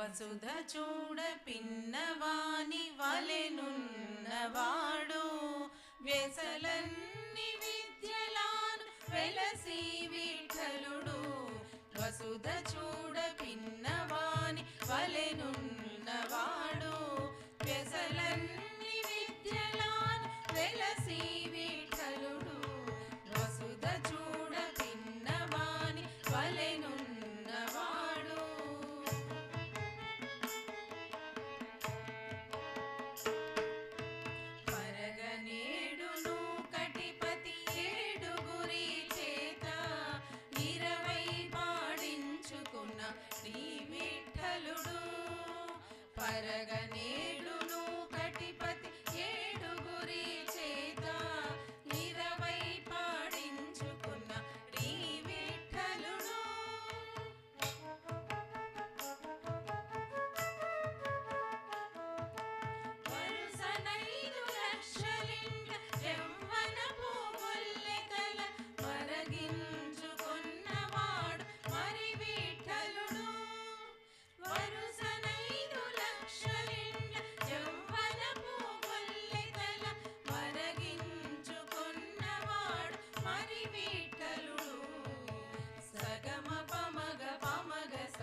వసుధ చూడ పిన్నవాని వలెనున్నవాడు వ్యసలన్ని విద్యలాను వెలసి విఠలుడు వసుధ చూడ పిన్నవాని వలెనున్నవాడు వ్యసలన్ని విద్యలాను వెలసి విఠలుడు వసుధ చూడ పిన్నవాని వలెనున్నవాడు పరగనేడును కటిపతి ఏడుగురి చేత 20 పాడించుకున్న శ్రీ విఠలుడు పరగనేడును కటిపతి ఏడుగురి చేత 20 పాడించుకున్న శ్రీ విఠలుడు వరుసనైదు లక్షలింట యవ్వనపు గొల్లెకల మరగించుకున్నవాడు మరి విఠలుడు వరుసనైదు లక్షలింట యవ్వనపు గొల్లెకల మరగించుకున్నవాడు మరి విఠలుడు సగమ పమగ పమగ స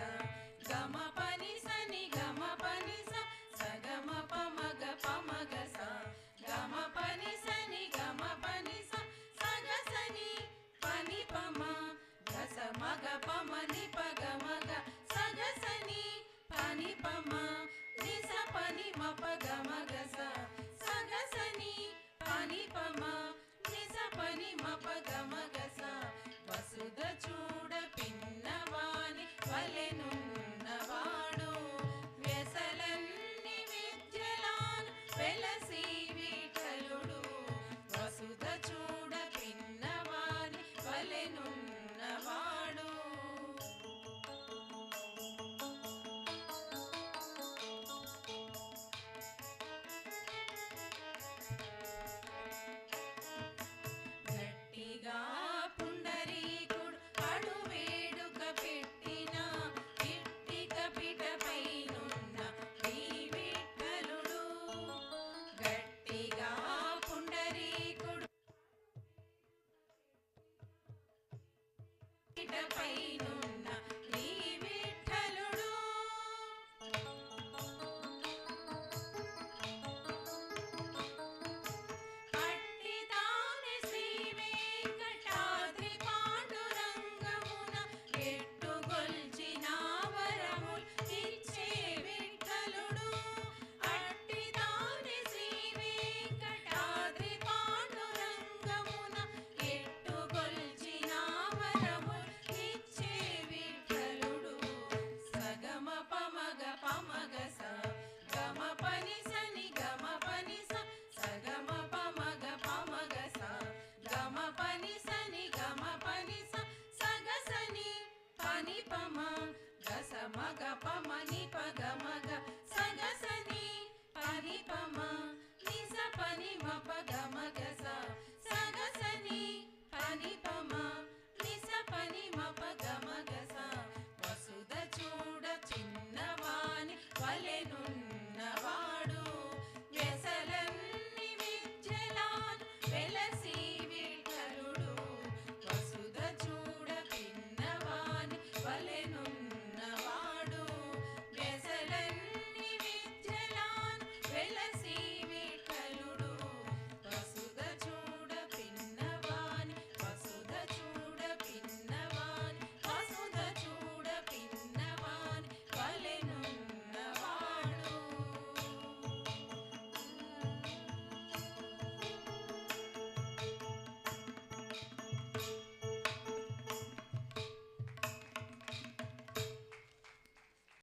గమ పని సని గమ పని స సగమ పమగ పమగ స గమ పని సని గమ పని స సగ సని పని పమ గస మగ పమ ని పగ మగ సగ సని పని పమ ని స పని మ పగ మగ